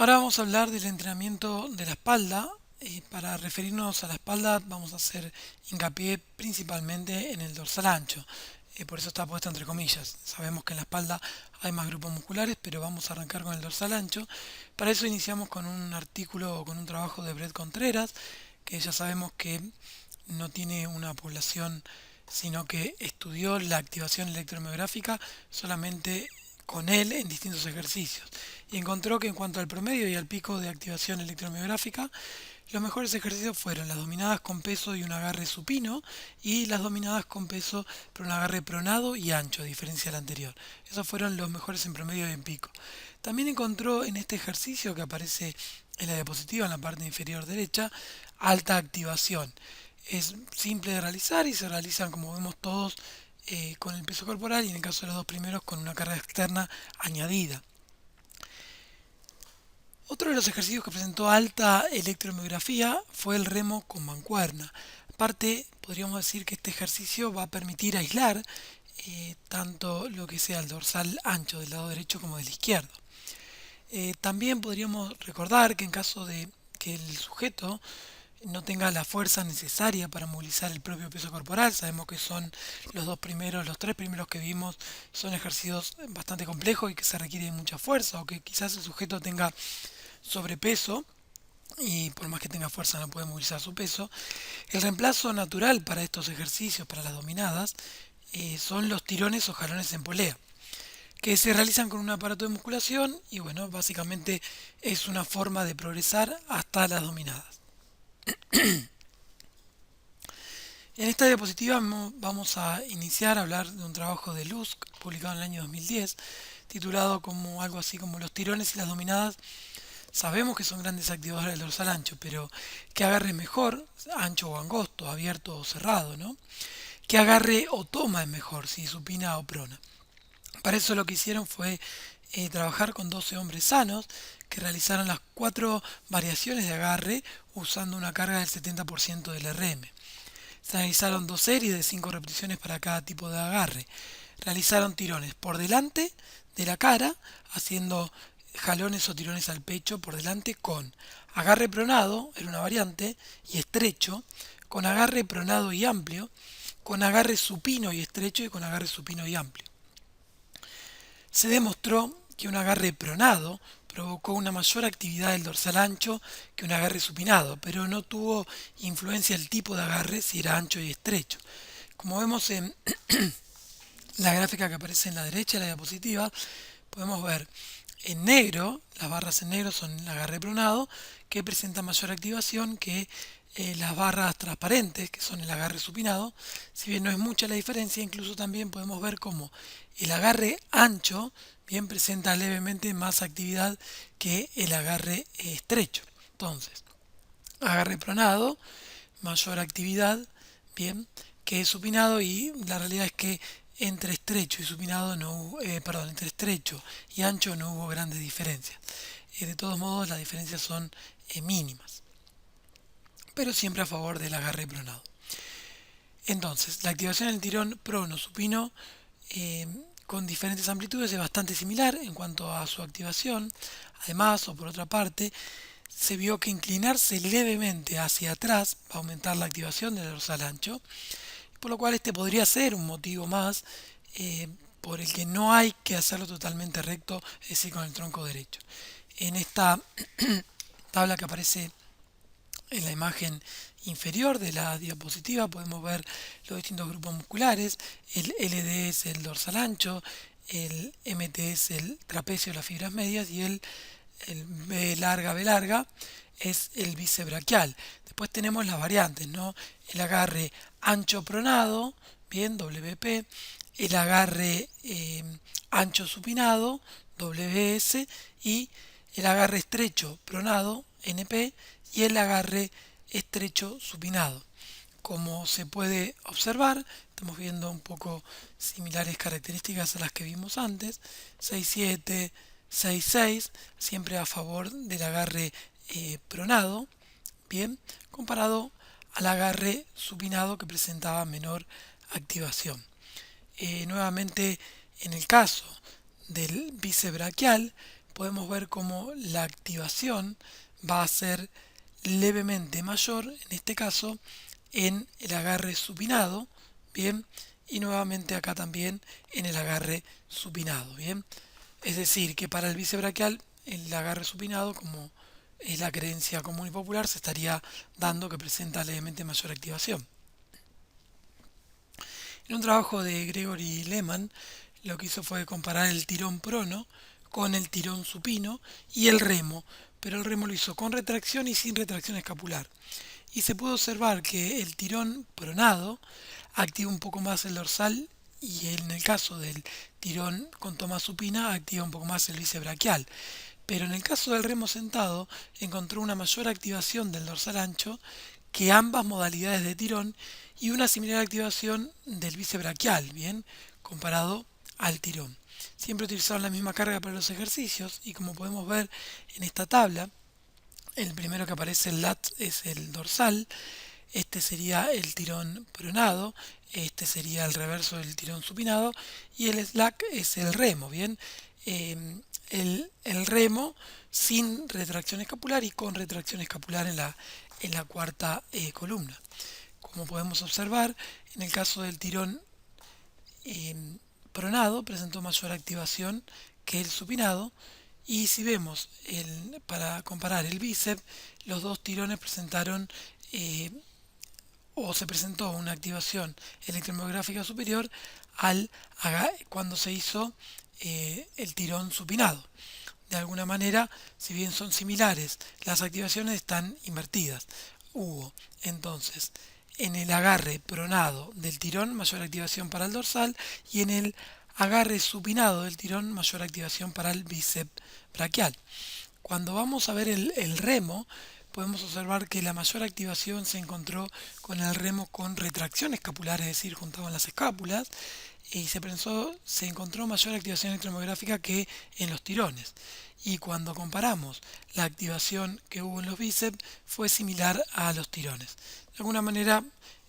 Ahora vamos a hablar del entrenamiento de la espalda. Para referirnos a la espalda vamos a hacer hincapié principalmente en el dorsal ancho. Por eso está puesto entre comillas. Sabemos que en la espalda hay más grupos musculares, pero vamos a arrancar con el dorsal ancho. Para eso iniciamos con un artículo o con un trabajo de Brett Contreras, que ya sabemos que no tiene una población, sino que estudió la activación electromiográfica solamente con él en distintos ejercicios y encontró que en cuanto al promedio y al pico de activación electromiográfica, los mejores ejercicios fueron las dominadas con peso y un agarre supino y las dominadas con peso pero un agarre pronado y ancho, a diferencia del anterior. Esos fueron los mejores en promedio y en pico. También encontró en este ejercicio que aparece en la diapositiva en la parte inferior derecha, alta activación. Es simple de realizar y se realizan, como vemos todos, con el peso corporal y en el caso de los dos primeros con una carga externa añadida. Otro de los ejercicios que presentó alta electromiografía fue el remo con mancuerna. Aparte, podríamos decir que este ejercicio va a permitir aislar tanto lo que sea el dorsal ancho del lado derecho como del izquierdo. También podríamos recordar que en caso de que el sujeto no tenga la fuerza necesaria para movilizar el propio peso corporal, sabemos que son los tres primeros que vimos son ejercicios bastante complejos y que se requiere mucha fuerza, o que quizás el sujeto tenga sobrepeso y por más que tenga fuerza no puede movilizar su peso. El reemplazo natural para estos ejercicios, para las dominadas, son los tirones o jalones en polea, que se realizan con un aparato de musculación y bueno, básicamente es una forma de progresar hasta las dominadas. En esta diapositiva vamos a iniciar a hablar de un trabajo de Lusk publicado en el año 2010, titulado como algo así como Los tirones y las dominadas. Sabemos que son grandes activadores del dorsal ancho, pero ¿qué agarre es mejor? Ancho o angosto, abierto o cerrado, ¿no? ¿Qué agarre o toma es mejor? Si supina o prona. Para eso lo que hicieron fue trabajar con 12 hombres sanos que realizaron las 4 variaciones de agarre usando una carga del 70% del RM. Se realizaron dos series de 5 repeticiones para cada tipo de agarre. Realizaron tirones por delante de la cara, haciendo jalones o tirones al pecho por delante con agarre pronado, era una variante, y estrecho, con agarre pronado y amplio, con agarre supino y estrecho y con agarre supino y amplio. Se demostró que un agarre pronado provocó una mayor actividad del dorsal ancho que un agarre supinado, pero no tuvo influencia el tipo de agarre si era ancho y estrecho. Como vemos en la gráfica que aparece en la derecha de la diapositiva, podemos ver en negro, las barras en negro son el agarre pronado, que presenta mayor activación que las barras transparentes, que son el agarre supinado. Si bien no es mucha la diferencia, incluso también podemos ver cómo el agarre ancho bien presenta levemente más actividad que el agarre estrecho. Entonces, agarre pronado, mayor actividad, bien, que supinado, y la realidad es que entre estrecho y supinado no hubo, perdón, entre estrecho y ancho no hubo grandes diferencias. De todos modos, las diferencias son mínimas, pero siempre a favor del agarre pronado. Entonces, la activación del tirón prono-supino con diferentes amplitudes es bastante similar en cuanto a su activación. Además, o por otra parte, se vio que inclinarse levemente hacia atrás va a aumentar la activación del dorsal ancho, por lo cual este podría ser un motivo más por el que no hay que hacerlo totalmente recto, es decir, con el tronco derecho. En esta tabla que aparece en la imagen inferior de la diapositiva podemos ver los distintos grupos musculares. El LD es el dorsal ancho, el MT es el trapecio, las fibras medias, y el B larga es el bíceps braquial. Después tenemos las variantes, ¿no? El agarre ancho pronado, bien, WP, el agarre ancho supinado, WS, y el agarre estrecho pronado, NP, y el agarre estrecho supinado. Como se puede observar, estamos viendo un poco similares características a las que vimos antes. 6-7, 6-6, siempre a favor del agarre pronado, bien, comparado al agarre supinado que presentaba menor activación. Nuevamente, en el caso del bíceps braquial, podemos ver cómo la activación va a ser levemente mayor, en este caso, en el agarre supinado, bien, y nuevamente acá también en el agarre supinado, bien. Es decir, que para el bíceps braquial, el agarre supinado, como es la creencia común y popular, se estaría dando que presenta levemente mayor activación. En un trabajo de Gregory Lehman, lo que hizo fue comparar el tirón prono con el tirón supino y el remo, pero el remo lo hizo con retracción y sin retracción escapular. Y se pudo observar que el tirón pronado activa un poco más el dorsal y en el caso del tirón con toma supina activa un poco más el bíceps braquial. Pero en el caso del remo sentado encontró una mayor activación del dorsal ancho que ambas modalidades de tirón y una similar activación del bíceps braquial, bien, comparado al tirón. Siempre utilizaron la misma carga para los ejercicios y como podemos ver en esta tabla, el primero que aparece el lat es el dorsal, este sería el tirón pronado, este sería el reverso del tirón supinado y el slack es el remo, ¿bien? El remo sin retracción escapular y con retracción escapular en la cuarta columna. Como podemos observar, en el caso del tirón eh, pronado presentó mayor activación que el supinado y si vemos para comparar el bíceps, los dos tirones presentaron eh, o se presentó una activación electromiográfica superior cuando se hizo el tirón supinado. De alguna manera, si bien son similares, las activaciones están invertidas. Hubo entonces en el agarre pronado del tirón mayor activación para el dorsal y en el agarre supinado del tirón mayor activación para el bíceps braquial. Cuando vamos a ver el remo, podemos observar que la mayor activación se encontró con el remo con retracción escapular, es decir, juntaban las escápulas, y se encontró mayor activación electromiográfica que en los tirones. Y cuando comparamos la activación que hubo en los bíceps, fue similar a los tirones. De alguna manera,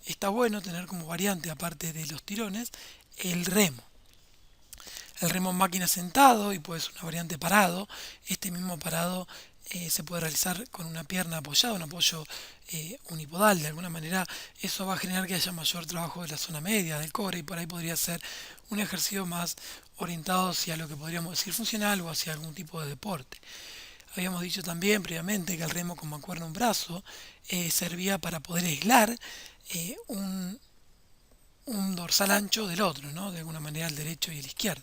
está bueno tener como variante, aparte de los tirones, el remo. El remo en máquina sentado y puede ser una variante parado. Este mismo parado se puede realizar con una pierna apoyada, un apoyo unipodal. De alguna manera eso va a generar que haya mayor trabajo de la zona media, del core, y por ahí podría ser un ejercicio más orientado hacia lo que podríamos decir funcional o hacia algún tipo de deporte. Habíamos dicho también previamente que el remo con mancuerna en un brazo servía para poder aislar un dorsal ancho del otro, ¿no? De alguna manera el derecho y el izquierdo.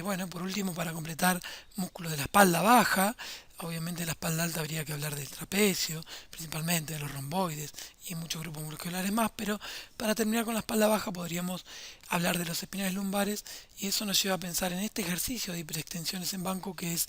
Bueno, por último, para completar, músculos de la espalda baja. Obviamente de la espalda alta habría que hablar del trapecio, principalmente de los romboides y muchos grupos musculares más, pero para terminar con la espalda baja podríamos hablar de los espinales lumbares y eso nos lleva a pensar en este ejercicio de hiperextensiones en banco que es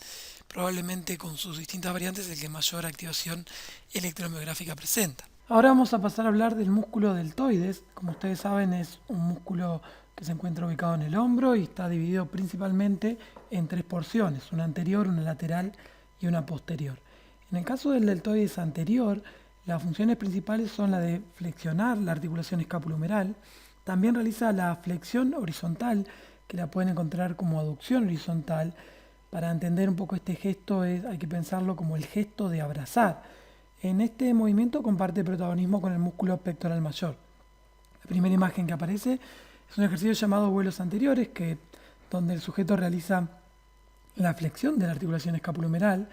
probablemente con sus distintas variantes el que mayor activación electromiográfica presenta. Ahora vamos a pasar a hablar del músculo deltoides. Como ustedes saben, es un músculo que se encuentra ubicado en el hombro y está dividido principalmente en tres porciones, una anterior, una lateral y una posterior. En el caso del deltoides anterior, las funciones principales son la de flexionar la articulación escapulohumeral, también realiza la flexión horizontal, que la pueden encontrar como aducción horizontal. Para entender un poco este gesto hay que pensarlo como el gesto de abrazar. En este movimiento comparte protagonismo con el músculo pectoral mayor. La primera imagen que aparece es un ejercicio llamado vuelos anteriores, donde el sujeto realiza la flexión de la articulación escapulohumeral.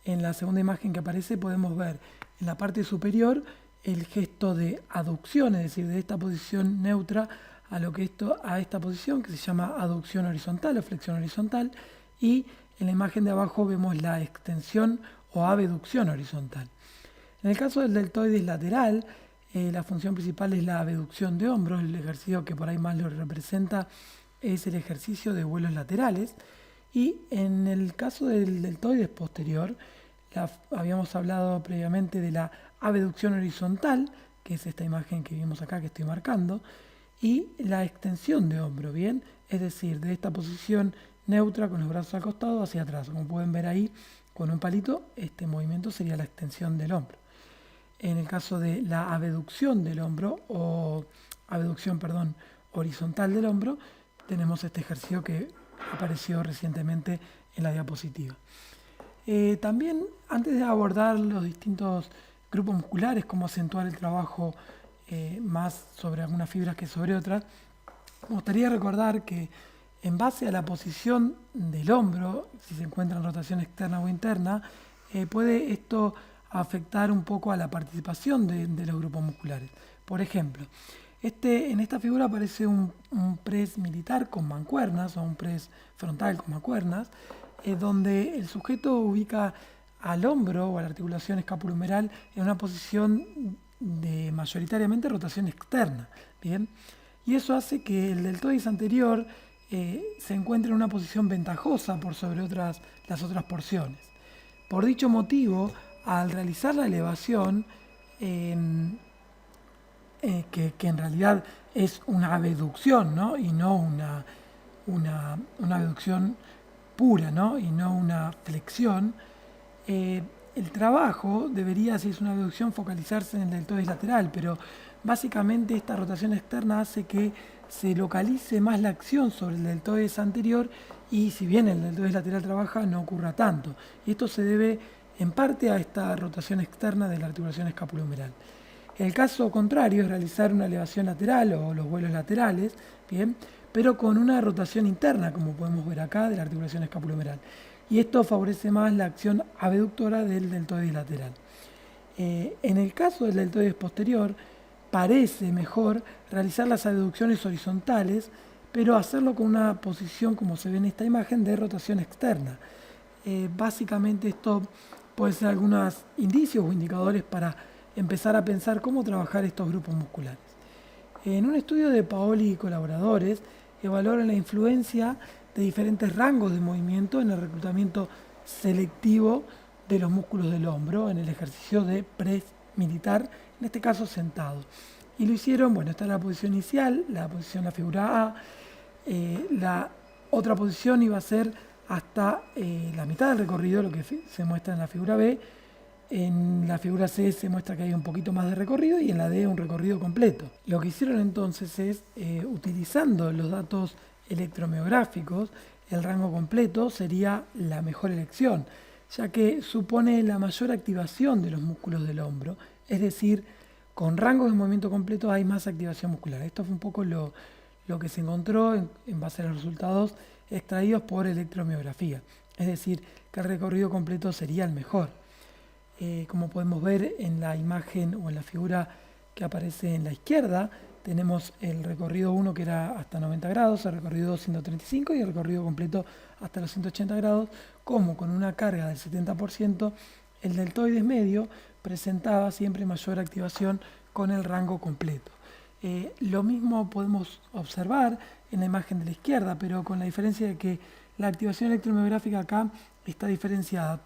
En la segunda imagen que aparece podemos ver en la parte superior el gesto de aducción, es decir, de esta posición neutra a esta posición que se llama aducción horizontal o flexión horizontal, y en la imagen de abajo vemos la extensión o abducción horizontal. En el caso del deltoides lateral, la función principal es la abducción de hombros. El ejercicio que por ahí más lo representa es el ejercicio de vuelos laterales. Y en el caso del deltoides posterior, habíamos hablado previamente de la abducción horizontal, que es esta imagen que vimos acá que estoy marcando, y la extensión de hombro, ¿bien? Es decir, de esta posición neutra con los brazos al costado hacia atrás. Como pueden ver ahí, con un palito, este movimiento sería la extensión del hombro. En el caso de la abducción del hombro, horizontal del hombro, tenemos este ejercicio que apareció recientemente en la diapositiva. También, antes de abordar los distintos grupos musculares, cómo acentuar el trabajo más sobre algunas fibras que sobre otras, me gustaría recordar que en base a la posición del hombro, si se encuentra en rotación externa o interna, puede esto afectar un poco a la participación de los grupos musculares. Por ejemplo, en esta figura aparece un press militar con mancuernas o un press frontal con mancuernas, donde el sujeto ubica al hombro o a la articulación escapulohumeral en una posición de mayoritariamente rotación externa. ¿Bien? Y eso hace que el deltoides anterior se encuentre en una posición ventajosa por sobre las otras porciones. Por dicho motivo, al realizar la elevación, que en realidad es una abducción, ¿no? Y no una abducción pura, ¿no? Y no una flexión, el trabajo debería, si es una abducción, focalizarse en el deltoides lateral, pero básicamente esta rotación externa hace que se localice más la acción sobre el deltoides anterior y si bien el deltoides lateral trabaja, no ocurra tanto. Y esto se debe en parte a esta rotación externa de la articulación escapulohumeral. El caso contrario es realizar una elevación lateral o los vuelos laterales, ¿bien? Pero con una rotación interna, como podemos ver acá, de la articulación escapulohumeral. Y esto favorece más la acción abductora del deltoides lateral. En el caso del deltoides posterior, parece mejor realizar las abducciones horizontales, pero hacerlo con una posición, como se ve en esta imagen, de rotación externa. Básicamente esto puede ser algunos indicios o indicadores para empezar a pensar cómo trabajar estos grupos musculares. En un estudio de Paoli y colaboradores, evaluaron la influencia de diferentes rangos de movimiento en el reclutamiento selectivo de los músculos del hombro en el ejercicio de press militar, en este caso sentado. Y lo hicieron, bueno, esta es la posición inicial, la posición la figura A, la otra posición iba a ser hasta la mitad del recorrido, lo que se muestra en la figura B. En la figura C se muestra que hay un poquito más de recorrido y en la D un recorrido completo. Lo que hicieron entonces es, utilizando los datos electromiográficos, el rango completo sería la mejor elección, ya que supone la mayor activación de los músculos del hombro, es decir, con rangos de movimiento completo hay más activación muscular. Esto fue un poco lo que se encontró en base a los resultados extraídos por electromiografía, es decir, que el recorrido completo sería el mejor. Como podemos ver en la imagen o en la figura que aparece en la izquierda, tenemos el recorrido 1 que era hasta 90 grados, el recorrido 2 135 y el recorrido completo hasta los 180 grados, como con una carga del 70%, el deltoides medio presentaba siempre mayor activación con el rango completo. Lo mismo podemos observar en la imagen de la izquierda, pero con la diferencia de que la activación electromiográfica acá está diferenciada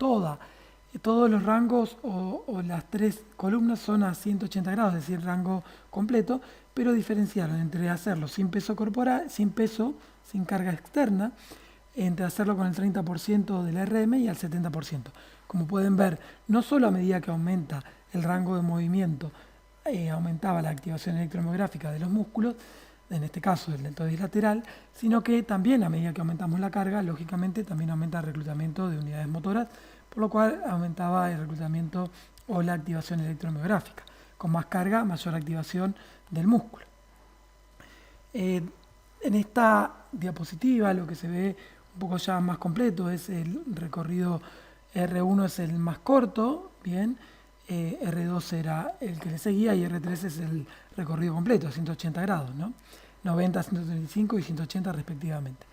todos los rangos o las tres columnas son a 180 grados, es decir, rango completo, pero diferenciaron entre hacerlo sin peso corporal, sin peso, sin carga externa, entre hacerlo con el 30% del RM y al 70%. Como pueden ver, no solo a medida que aumenta el rango de movimiento, aumentaba la activación electromiográfica de los músculos, en este caso del deltoides lateral, sino que también a medida que aumentamos la carga, lógicamente también aumenta el reclutamiento de unidades motoras, por lo cual aumentaba el reclutamiento o la activación electromiográfica. Con más carga, mayor activación del músculo. En esta diapositiva lo que se ve un poco ya más completo es el recorrido R1 es el más corto, bien, R2 era el que le seguía y R3 es el recorrido completo, 180 grados, ¿no? 90, 135 y 180 respectivamente.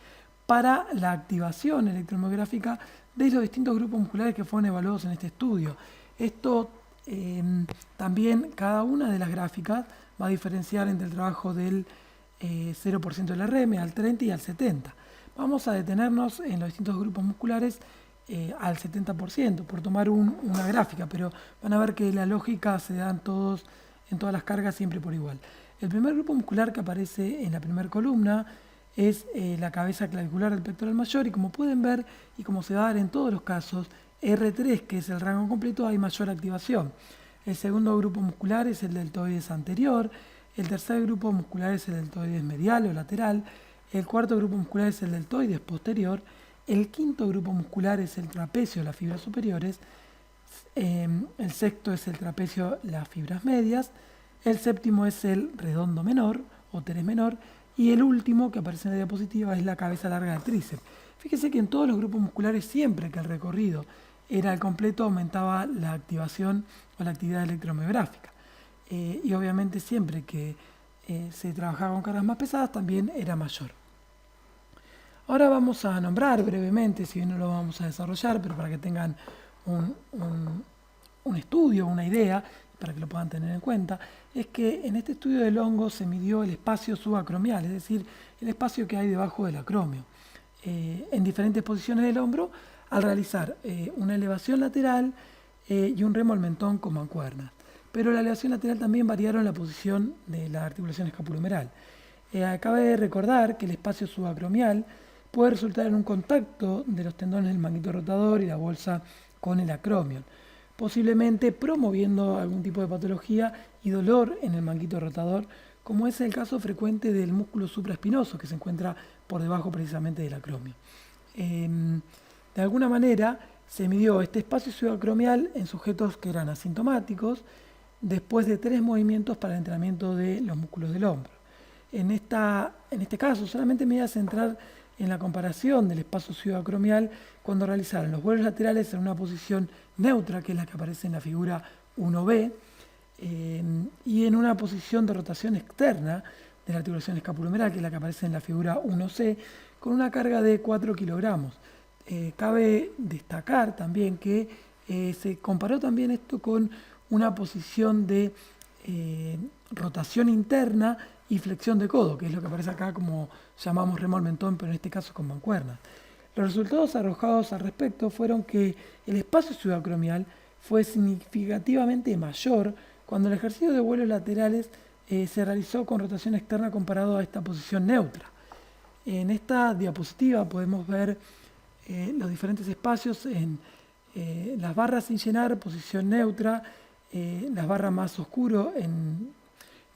Para la activación electromiográfica de los distintos grupos musculares que fueron evaluados en este estudio. Esto también, cada una de las gráficas va a diferenciar entre el trabajo del 0% del RM al 30 y al 70. Vamos a detenernos en los distintos grupos musculares al 70%, por tomar una gráfica, pero van a ver que la lógica se da en todas las cargas siempre por igual. El primer grupo muscular que aparece en la primera columna es la cabeza clavicular del pectoral mayor y como pueden ver y como se va a dar en todos los casos, R3, que es el rango completo, hay mayor activación. El segundo grupo muscular es el deltoides anterior, el tercer grupo muscular es el deltoides medial o lateral, el cuarto grupo muscular es el deltoides posterior El quinto grupo muscular es el trapecio, las fibras superiores. El sexto es el trapecio, las fibras medias. El séptimo es el redondo menor o teres menor. Y el último que aparece en la diapositiva es la cabeza larga del tríceps. Fíjese que en todos los grupos musculares, siempre que el recorrido era el completo, aumentaba la activación o la actividad electromiográfica. Y obviamente siempre que se trabajaba con cargas más pesadas también era mayor. Ahora vamos a nombrar brevemente, si bien no lo vamos a desarrollar, pero para que tengan un estudio, una idea, para que lo puedan tener en cuenta, es que en este estudio del hongo se midió el espacio subacromial, es decir, el espacio que hay debajo del acromio, en diferentes posiciones del hombro, al realizar una elevación lateral y un remo al mentón con mancuernas. Pero la elevación lateral también variaron la posición de la articulación escapulohumeral. Cabe recordar que el espacio subacromial puede resultar en un contacto de los tendones del manguito rotador y la bolsa con el acromion, posiblemente promoviendo algún tipo de patología y dolor en el manguito rotador, como es el caso frecuente del músculo supraespinoso que se encuentra por debajo precisamente del acromio. De alguna manera se midió este espacio subacromial en sujetos que eran asintomáticos después de 3 movimientos para el entrenamiento de los músculos del hombro. En este caso solamente me voy a centrar en la comparación del espacio subacromial cuando realizaron los vuelos laterales en una posición neutra, que es la que aparece en la figura 1b, y en una posición de rotación externa de la articulación escapulohumeral, que es la que aparece en la figura 1c, con una carga de 4 kilogramos. Cabe destacar también que se comparó también esto con una posición de rotación interna y flexión de codo, que es lo que aparece acá como llamamos remo al mentón, pero en este caso con mancuernas. Los resultados arrojados al respecto fueron que el espacio subacromial fue significativamente mayor cuando el ejercicio de vuelos laterales se realizó con rotación externa comparado a esta posición neutra. En esta diapositiva podemos ver los diferentes espacios en las barras sin llenar, posición neutra, las barras más oscuro en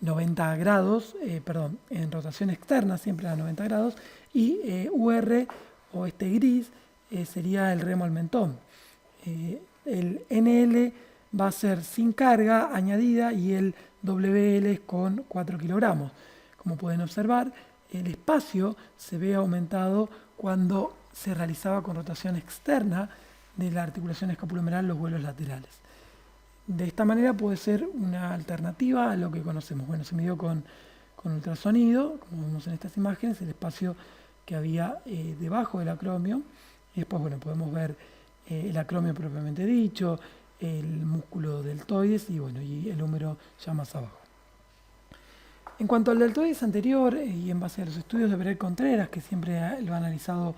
90 grados, en rotación externa, siempre a 90 grados, y UR o este gris sería el remo al mentón. El NL va a ser sin carga añadida y el WL es con 4 kilogramos. Como pueden observar, el espacio se ve aumentado cuando se realizaba con rotación externa de la articulación escapulohumeral los vuelos laterales. De esta manera puede ser una alternativa a lo que conocemos. Bueno, se midió con ultrasonido, como vemos en estas imágenes, el espacio que había debajo del acromio. Y después, bueno, podemos ver el acromio propiamente dicho, el músculo deltoides y, bueno, y el húmero ya más abajo. En cuanto al deltoides anterior, y en base a los estudios de Brett Contreras, que siempre lo ha analizado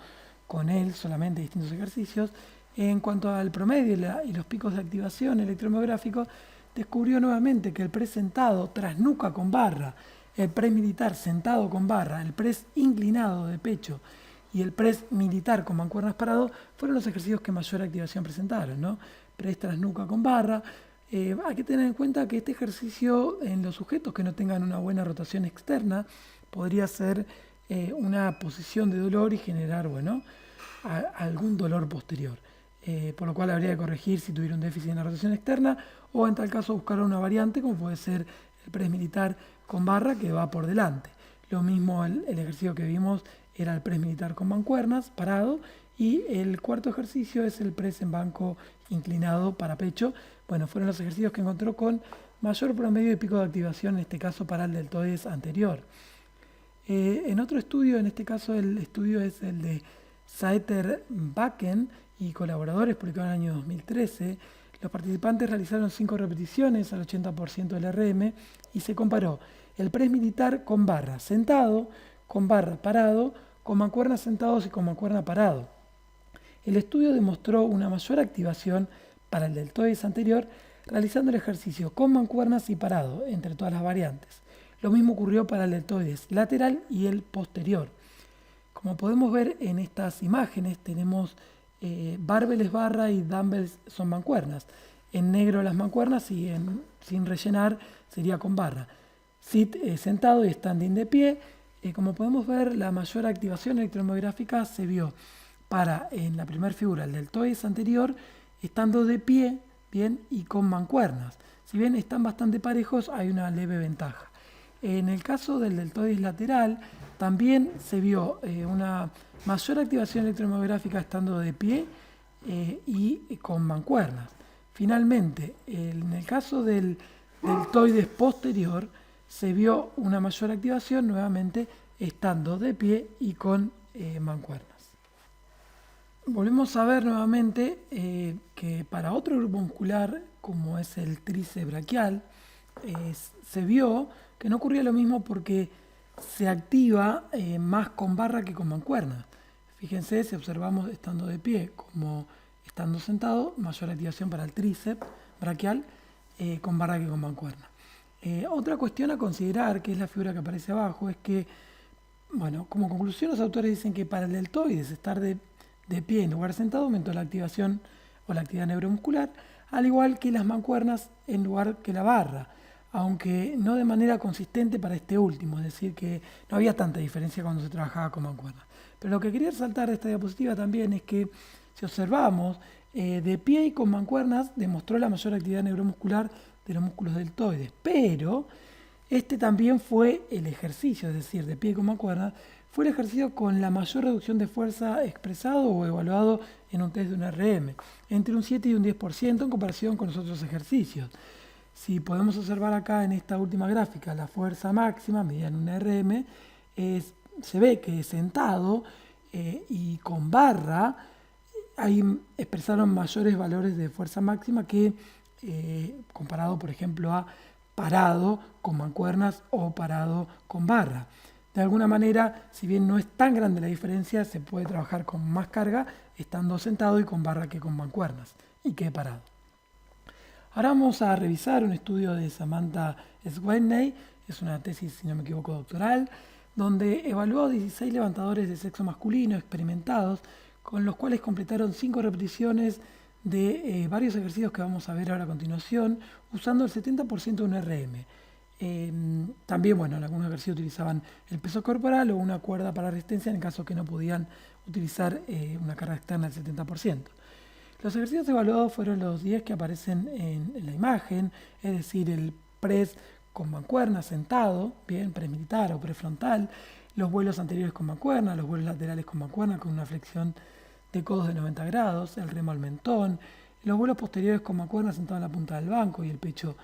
con él solamente distintos ejercicios, en cuanto al promedio y los picos de activación electromiográfico, descubrió nuevamente que el press sentado tras nuca con barra, el press militar sentado con barra, el press inclinado de pecho y el press militar con mancuernas parado fueron los ejercicios que mayor activación presentaron, ¿no? Press tras nuca con barra. Hay que tener en cuenta que este ejercicio en los sujetos que no tengan una buena rotación externa podría ser una posición de dolor y generar, bueno, algún dolor posterior. Por lo cual habría que corregir si tuviera un déficit en la rotación externa o en tal caso buscar una variante como puede ser el press militar con barra que va por delante. Lo mismo el ejercicio que vimos era el press militar con mancuernas parado y el cuarto ejercicio es el press en banco inclinado para pecho. Bueno, fueron los ejercicios que encontró con mayor promedio y pico de activación, en este caso para el deltoides anterior. En otro estudio, en este caso el estudio es el de Saeter-Bakken y colaboradores, publicado en el año 2013, los participantes realizaron 5 repeticiones al 80% del RM y se comparó el press militar con barra sentado, con barra parado, con mancuernas sentados y con mancuerna parado. El estudio demostró una mayor activación para el deltoides anterior realizando el ejercicio con mancuernas y parado entre todas las variantes. Lo mismo ocurrió para el deltoides lateral y el posterior. Como podemos ver en estas imágenes tenemos bárbeles barra y dumbbells son mancuernas. En negro las mancuernas y sin rellenar sería con barra. Sit sentado y standing de pie. Como podemos ver, la mayor activación electromiográfica se vio para, en la primera figura, el deltoides anterior, estando de pie, bien, y con mancuernas. Si bien están bastante parejos, hay una leve ventaja. En el caso del deltoides lateral, también se vio una mayor activación electromiográfica estando de pie y con mancuernas. Finalmente, en el caso del deltoides posterior, se vio una mayor activación nuevamente estando de pie y con mancuernas. Volvemos a ver nuevamente que para otro grupo muscular, como es el tríceps braquial, se vio que no ocurría lo mismo porque se activa más con barra que con mancuerna. Fíjense, si observamos estando de pie como estando sentado, mayor activación para el tríceps braquial con barra que con mancuerna. Otra cuestión a considerar, que es la figura que aparece abajo, es que, bueno, como conclusión los autores dicen que para el deltoides estar de pie en lugar de sentado aumentó la activación o la actividad neuromuscular, al igual que las mancuernas en lugar que la barra, aunque no de manera consistente para este último, es decir, que no había tanta diferencia cuando se trabajaba con mancuernas. Pero lo que quería resaltar de esta diapositiva también es que si observamos, de pie y con mancuernas demostró la mayor actividad neuromuscular de los músculos deltoides, pero este también fue el ejercicio, es decir, de pie con mancuernas, fue el ejercicio con la mayor reducción de fuerza expresado o evaluado en un test de un RM, entre un 7 y un 10% en comparación con los otros ejercicios. Si podemos observar acá en esta última gráfica la fuerza máxima medida en un RM, se ve que sentado y con barra ahí expresaron mayores valores de fuerza máxima que comparado, por ejemplo, a parado con mancuernas o parado con barra. De alguna manera, si bien no es tan grande la diferencia, se puede trabajar con más carga estando sentado y con barra que con mancuernas y que parado. Ahora vamos a revisar un estudio de Samantha Sweeney, es una tesis, si no me equivoco, doctoral, donde evaluó 16 levantadores de sexo masculino experimentados, con los cuales completaron 5 repeticiones de varios ejercicios que vamos a ver ahora a continuación, usando el 70% de un RM. También, bueno, en algunos ejercicios utilizaban el peso corporal o una cuerda para resistencia en caso que no podían utilizar una carga externa del 70%. Los ejercicios evaluados fueron los 10 que aparecen en la imagen, es decir, el press con mancuerna sentado, bien, premilitar o prefrontal, los vuelos anteriores con mancuerna, los vuelos laterales con mancuerna con una flexión de codos de 90 grados, el remo al mentón, los vuelos posteriores con mancuerna sentado en la punta del banco y el pecho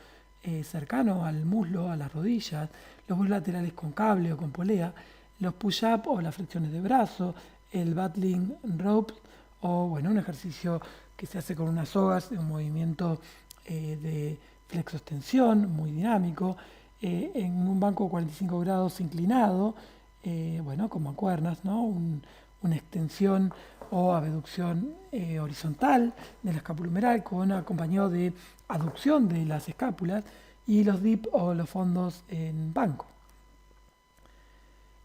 cercano al muslo, a las rodillas, los vuelos laterales con cable o con polea, los push-up o las flexiones de brazo, el battling rope o bueno, un ejercicio que se hace con unas sogas, un movimiento de flexo-extensión muy dinámico, en un banco de 45 grados inclinado, bueno, con mancuernas, ¿no? Una extensión o abducción horizontal de la escápula humeral acompañado de aducción de las escápulas y los dip o los fondos en banco.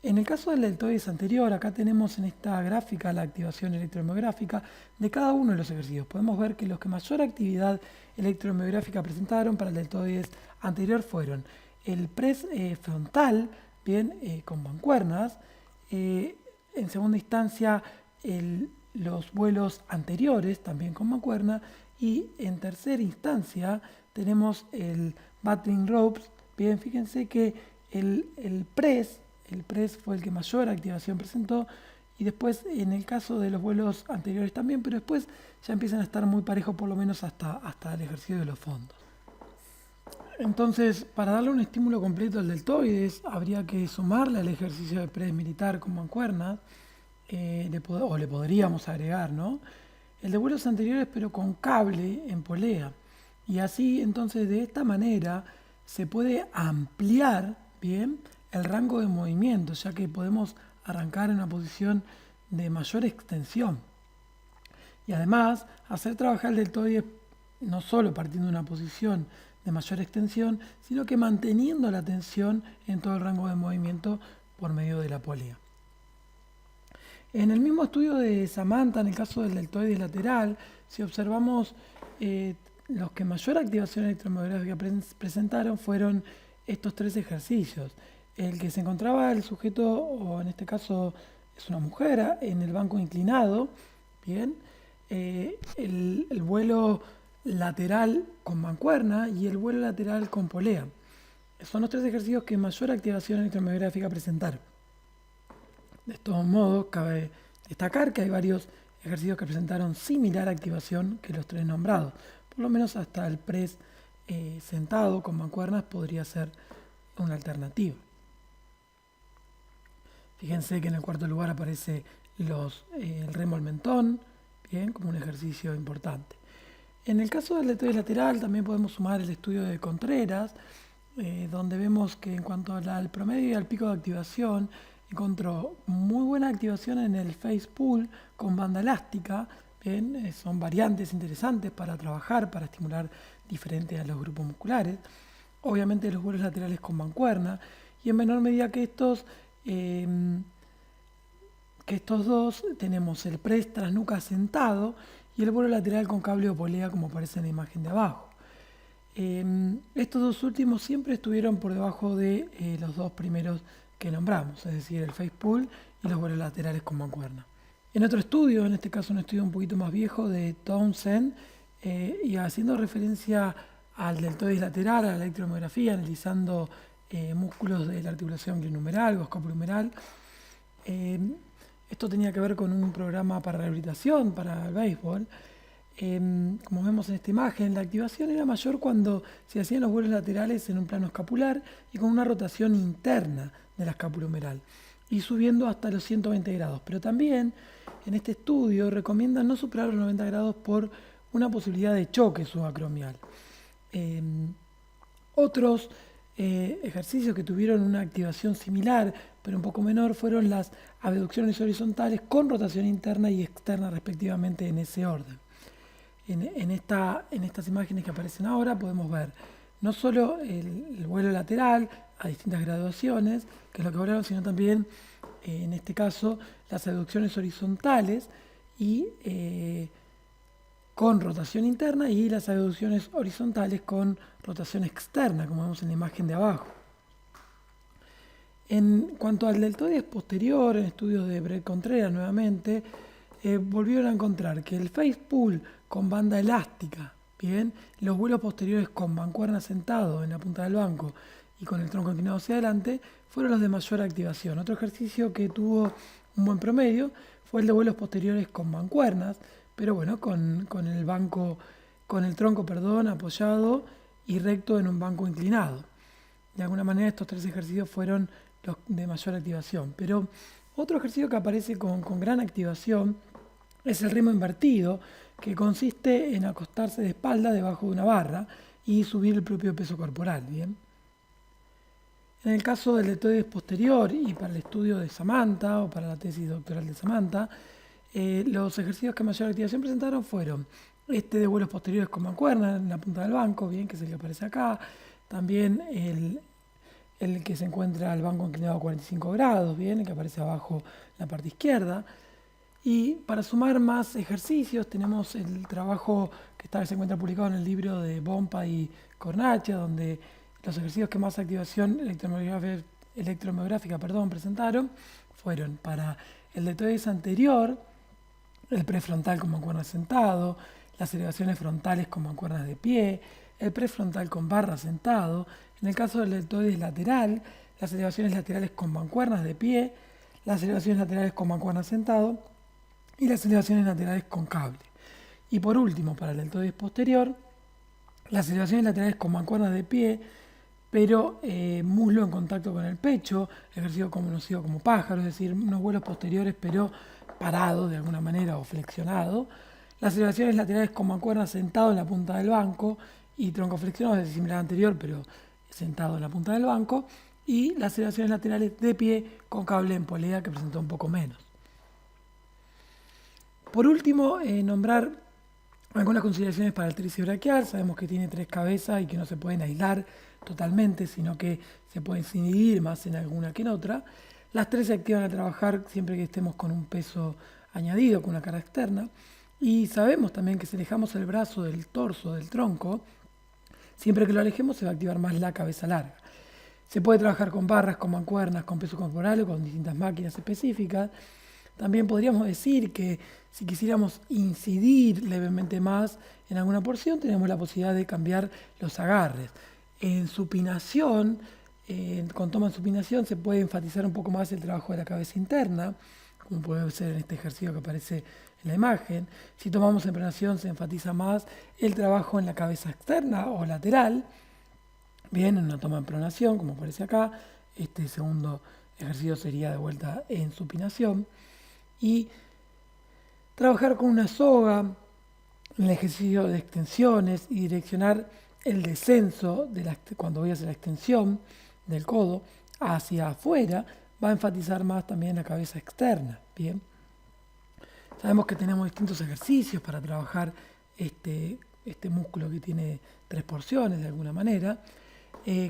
En el caso del deltoides anterior, acá tenemos en esta gráfica la activación electromiográfica de cada uno de los ejercicios. Podemos ver que los que mayor actividad electromiográfica presentaron para el deltoides anterior fueron el press frontal, bien, con mancuernas, en segunda instancia los vuelos anteriores, también con mancuerna, y en tercera instancia tenemos el battling ropes. Bien, fíjense que el press fue el que mayor activación presentó, y después en el caso de los vuelos anteriores también, pero después ya empiezan a estar muy parejos por lo menos hasta el ejercicio de los fondos. Entonces, para darle un estímulo completo al deltoides, habría que sumarle al ejercicio de press militar con mancuernas, le podríamos agregar, ¿no? El de vuelos anteriores pero con cable en polea. Y así, entonces, de esta manera se puede ampliar, bien, el rango de movimiento, ya que podemos arrancar en una posición de mayor extensión. Y además, hacer trabajar el deltoides no solo partiendo de una posición de mayor extensión, sino que manteniendo la tensión en todo el rango de movimiento por medio de la polea. En el mismo estudio de Samantha, en el caso del deltoides lateral, si observamos los que mayor activación electromiográfica presentaron fueron estos 3 ejercicios. El que se encontraba el sujeto, o en este caso es una mujer, en el banco inclinado, Bien, el vuelo lateral con mancuerna y el vuelo lateral con polea. Son los tres ejercicios que mayor activación electromiográfica presentaron. De todos modos, cabe destacar que hay varios ejercicios que presentaron similar activación que los tres nombrados. Por lo menos hasta el press sentado con mancuernas podría ser una alternativa. Fíjense que en el cuarto lugar aparece el remo al mentón, bien, como un ejercicio importante. En el caso del deltoides lateral también podemos sumar el estudio de Contreras, donde vemos que en cuanto al promedio y al pico de activación, encontró muy buena activación en el face pull con banda elástica. Bien, son variantes interesantes para trabajar, para estimular diferente a los grupos musculares. Obviamente los vuelos laterales con mancuerna y en menor medida que estos dos tenemos el press tras nuca sentado y el vuelo lateral con cable o polea como aparece en la imagen de abajo. Estos dos últimos siempre estuvieron por debajo de los dos primeros que nombramos, es decir, el face pull y los vuelos laterales con mancuerna. En otro estudio, en este caso un estudio un poquito más viejo de Townsend, y haciendo referencia al deltoides lateral, a la electromiografía, analizando músculos de la articulación glenohumeral o escapulohumeral, esto tenía que ver con un programa para rehabilitación, para el béisbol. Como vemos en esta imagen, la activación era mayor cuando se hacían los vuelos laterales en un plano escapular y con una rotación interna de la escápula humeral y subiendo hasta los 120 grados. Pero también en este estudio recomiendan no superar los 90 grados por una posibilidad de choque subacromial. Otros ejercicios que tuvieron una activación similar, pero un poco menor, fueron las abducciones horizontales con rotación interna y externa respectivamente en ese orden. En estas imágenes que aparecen ahora podemos ver no solo el vuelo lateral a distintas graduaciones, que es lo que hablaron, sino también, en este caso, las abducciones horizontales y con rotación interna y las abducciones horizontales con rotación externa, como vemos en la imagen de abajo. En cuanto al deltoides posterior, en estudios de Brett Contreras nuevamente, volvieron a encontrar que el face pull con banda elástica, bien, los vuelos posteriores con mancuerna sentado en la punta del banco y con el tronco inclinado hacia adelante, fueron los de mayor activación. Otro ejercicio que tuvo un buen promedio fue el de vuelos posteriores con mancuernas, pero bueno, con el tronco, apoyado y recto en un banco inclinado. De alguna manera estos tres ejercicios fueron los de mayor activación. Pero otro ejercicio que aparece con gran activación es el remo invertido, que consiste en acostarse de espalda debajo de una barra y subir el propio peso corporal. ¿Bien? En el caso del deltoides posterior y para el estudio de Samantha o para la tesis doctoral de Samantha, los ejercicios que mayor activación presentaron fueron este de vuelos posteriores con mancuerna en la punta del banco, bien, que es el que aparece acá, también el que se encuentra al banco inclinado a 45 grados, bien, el que aparece abajo en la parte izquierda. Y para sumar más ejercicios tenemos el trabajo que se encuentra publicado en el libro de Bompa y Cornacchia, donde los ejercicios que más activación electromiográfica presentaron fueron para el deltoides anterior, el prefrontal con mancuernas sentado, las elevaciones frontales con mancuernas de pie, el prefrontal con barra sentado. En el caso del deltoides lateral, las elevaciones laterales con mancuernas de pie, las elevaciones laterales con mancuernas sentado y las elevaciones laterales con cable. Y por último, para el deltoides posterior, las elevaciones laterales con mancuernas de pie, pero muslo en contacto con el pecho, ejercicio conocido como pájaro, es decir, unos vuelos posteriores pero parados de alguna manera o flexionados. Las elevaciones laterales con mancuernas sentado en la punta del banco y tronco flexionado, es decir, similar al anterior pero sentado en la punta del banco. Y las elevaciones laterales de pie con cable en polea, que presentó un poco menos. Por último, nombrar algunas consideraciones para el tríceps braquial. Sabemos que tiene 3 cabezas y que no se pueden aislar totalmente, sino que se pueden dividir más en alguna que en otra. Las 3 se activan a trabajar siempre que estemos con un peso añadido, con una carga externa. Y sabemos también que si alejamos el brazo del torso, del tronco, siempre que lo alejemos se va a activar más la cabeza larga. Se puede trabajar con barras, con mancuernas, con peso corporal o con distintas máquinas específicas. También podríamos decir que si quisiéramos incidir levemente más en alguna porción, tenemos la posibilidad de cambiar los agarres. En supinación, con toma en supinación, se puede enfatizar un poco más el trabajo de la cabeza interna, como puede ser en este ejercicio que aparece en la imagen. Si tomamos en pronación, se enfatiza más el trabajo en la cabeza externa o lateral. Bien, en una toma en pronación, como aparece acá, este segundo ejercicio sería de vuelta en supinación. Y trabajar con una soga en el ejercicio de extensiones y direccionar el descenso cuando voy a hacer la extensión del codo hacia afuera, va a enfatizar más también la cabeza externa. Bien, sabemos que tenemos distintos ejercicios para trabajar este músculo que tiene 3 porciones de alguna manera.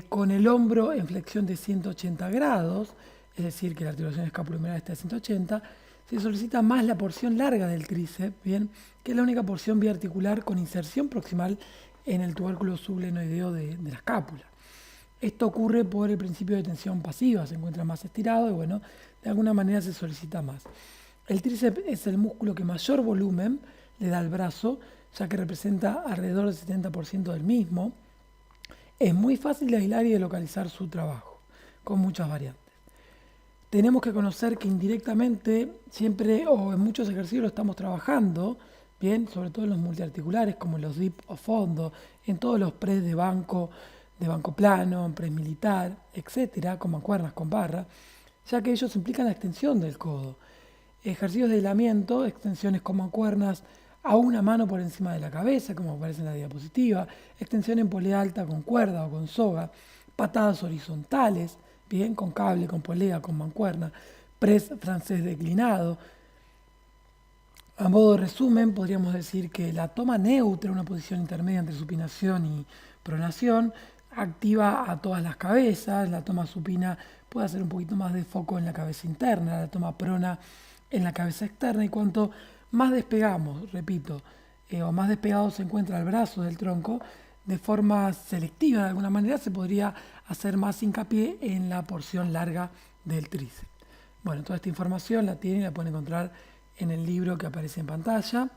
Con el hombro en flexión de 180 grados, es decir, que la articulación escapulohumeral está de 180, se solicita más la porción larga del tríceps, bien, que es la única porción biarticular con inserción proximal en el tubérculo sublenoideo de la escápula. Esto ocurre por el principio de tensión pasiva, se encuentra más estirado y bueno, de alguna manera se solicita más. El tríceps es el músculo que mayor volumen le da al brazo, ya que representa alrededor del 70% del mismo. Es muy fácil de aislar y de localizar su trabajo, con muchas variantes. Tenemos que conocer que indirectamente, siempre o en muchos ejercicios lo estamos trabajando, bien, sobre todo en los multiarticulares, como los dip o fondo, en todos los press de banco plano, press militar, etcétera, con mancuernas, con barra, ya que ellos implican la extensión del codo. Ejercicios de aislamiento, extensiones con mancuernas a una mano por encima de la cabeza, como aparece en la diapositiva, extensión en polea alta con cuerda o con soga, patadas horizontales, bien, con cable, con polea, con mancuerna, press francés declinado. A modo de resumen, podríamos decir que la toma neutra, una posición intermedia entre supinación y pronación, activa a todas las cabezas. La toma supina puede hacer un poquito más de foco en la cabeza interna, la toma prona en la cabeza externa, y cuanto más despegamos, repito, o más despegado se encuentra el brazo del tronco, de forma selectiva de alguna manera se podría hacer más hincapié en la porción larga del tríceps. Bueno, toda esta información la tienen y la pueden encontrar en el libro que aparece en pantalla.